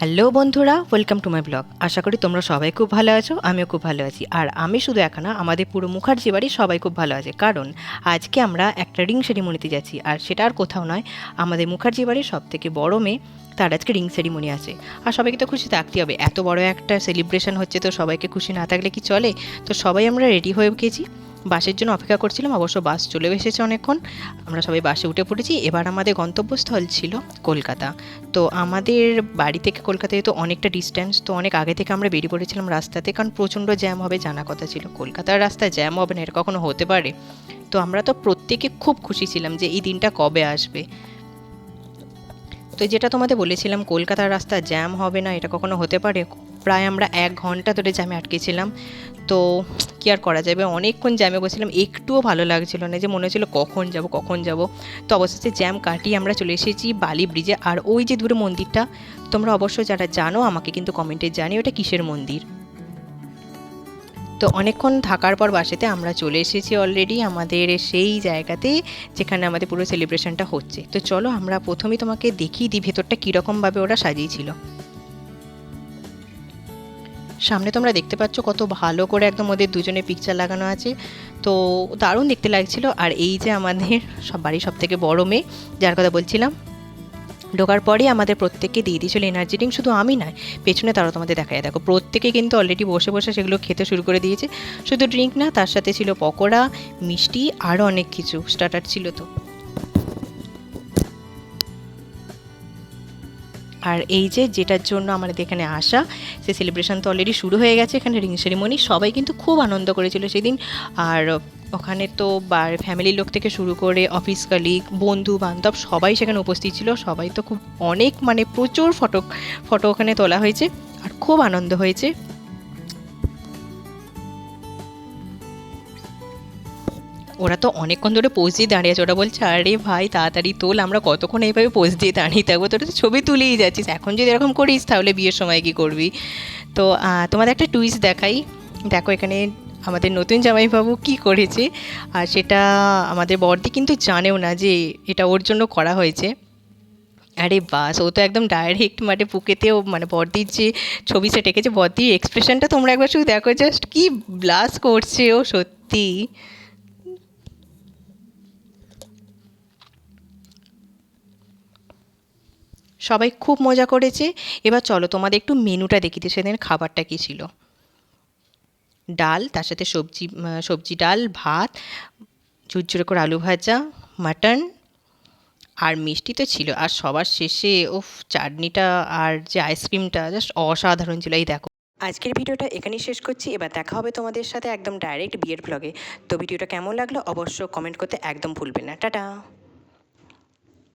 Hello বন্ধুরা, welcome to my blog. আশা করি তোমরা সবাই খুব ভালো আছো, আমিও খুব ভালো আছি। আর আমি শুধু একা না, আমাদের পুরো মুখার্জি বাড়ি সবাই খুব ভালো আছে, কারণ আজকে আমরা একটা রিং সেরিমনিতে যাচ্ছি। আর সেটা আর কোথাও নয়, আমাদের মুখার্জি বাড়ির সবথেকে বড় মেয়ে, তার আজকে রিং সেরিমনি আছে। আর সবাইকে তো খুশি থাকতে হবে, এত বড় একটা সেলিব্রেশন হচ্ছে, তো সবাইকে খুশি না থাকলে কি চলে। তো সবাই আমরা রেডি হয়ে গেছি, বাসের জন্য অপেক্ষা করছিলাম। অবশ্য বাস চলেও এসেছে অনেকক্ষণ, আমরা সবাই বাসে উঠে পড়েছি। এবার আমাদের গন্তব্যস্থল ছিল কলকাতা। তো আমাদের বাড়ি থেকে কলকাতায় তো অনেকটা ডিস্ট্যান্স, তো অনেক আগে থেকে আমরা বেরিয়ে পড়েছিলাম রাস্তাতে, কারণ প্রচণ্ড জ্যাম হবে জানা কথা ছিল। কলকাতার রাস্তায় জ্যাম হবে না এটা কখনো হতে পারে? তো আমরা তো প্রত্যেকে খুব খুশি ছিলাম যে এই দিনটা কবে আসবে। তো যেটা তোমাদের বলেছিলাম, কলকাতার রাস্তা জ্যাম হবে না এটা কখনো হতে পারে? প্রায় আমরা 1 ঘন্টা ধরে জ্যামে আটকেছিলাম। তো কী আর করা যাবে, অনেকক্ষণ জ্যামে বসেছিলাম, একটুও ভালো লাগছিল না, যে মনে হচ্ছিলো কখন যাব কখন যাব। তো অবশেষে জ্যাম কাটিয়ে আমরা চলে এসেছি বালি ব্রিজে। আর ওই যে দূরে মন্দিরটা, তোমরা অবশ্যই যারা জানো আমাকে কিন্তু কমেন্টে জানিও ওটা কিসের মন্দির। তো অনেকক্ষণ থাকার পর বাসেতে আমরা চলে এসেছি অলরেডি আমাদের সেই জায়গাতে যেখানে আমাদের পুরো সেলিব্রেশনটা হচ্ছে। তো চলো আমরা প্রথমেই তোমাকে দেখিয়ে দিই ভেতরটা কীরকমভাবে ওরা সাজিয়েছিল। সামনে তোমরা দেখতে পাচ্ছ কত ভালো করে একদম ওদের দুজনের পিকচার লাগানো আছে। তো দারুণ দেখতে লাগছিল। আর এই যে আমাদের বাড়ির সব থেকে বড় মেয়ে, যার কথা বলছিলাম, ঢোকার পরেই আমাদের প্রত্যেককে দিয়ে দিয়েছিল এনার্জি ড্রিঙ্ক। শুধু আমি নয়, পেছনে তারা তোমাদের দেখা যায়, দেখো প্রত্যেকে কিন্তু অলরেডি বসে বসে সেগুলো খেতে শুরু করে দিয়েছে। শুধু ড্রিঙ্ক না, তার সাথে ছিল পকোড়া, মিষ্টি, আরও অনেক কিছু স্টার্টার ছিল। তো আর এই যে যেটার জন্য আমাদের এখানে আসা, সে সেলিব্রেশন তো অলরেডি শুরু হয়ে গেছে। এখানে রিং সেরিমনি সবাই কিন্তু খুব আনন্দ করেছিল সেদিন। আর ওখানে তো ফ্যামিলির লোক থেকে শুরু করে অফিস কালিগ, বন্ধু বান্ধব সবাই সেখানে উপস্থিত ছিল। সবাই তো খুব অনেক প্রচুর ফটো ওখানে তোলা হয়েছে, আর খুব আনন্দ হয়েছে। ওরা তো অনেকক্ষণ ধরে পোজ দিয়ে দাঁড়িয়ে আছে। ওরা বলছে আরে ভাই তাড়াতাড়ি তোল, আমরা কতক্ষণ এইভাবে পোজ দিয়ে দাঁড়িয়ে থাকবো, তোরা তো ছবি তুলেই যাচ্ছিস, এখন যদি এরকম করিস তাহলে বিয়ের সময় কী করবি। তো তোমাদের একটা টুইস্ট দেখাই, দেখো এখানে আমাদের নতুন জামাইবাবু কি করেছে। আর সেটা আমাদের বড়দি কিন্তু জানেও না যে এটা ওর জন্য করা হয়েছে। আরে বাস, ও তো একদম ডাইরেক্ট বুকেতেও বড়দির যে ছবি সে এঁকেছে, বড়দির এক্সপ্রেশনটা তোমরা একবার শুধু দেখো, জাস্ট কি ব্লাস করছে ও, সত্যি। সবাই খুব মজা করেছে। এবার চলো তোমাদের একটু মেনুটা দেখিতে, সেদিন খাবারটা কী ছিল। ডাল, তার সাথে সবজি, সবজি ডাল, ভাত, ঝুরঝুরে করে আলু ভাজা, মাটন, আর মিষ্টি তো ছিল। আর সবার শেষে উফ, চাটনিটা আর যে আইসক্রিমটা জাস্ট অসাধারণ ছিল। এই দেখো, আজকের ভিডিওটা এখানেই শেষ করছি। এবার দেখা হবে তোমাদের সাথে একদম ডাইরেক্ট বিয়ের ব্লগে। তো ভিডিওটা কেমন লাগলো অবশ্য কমেন্ট করতে একদম ভুলবেন না। টাটা।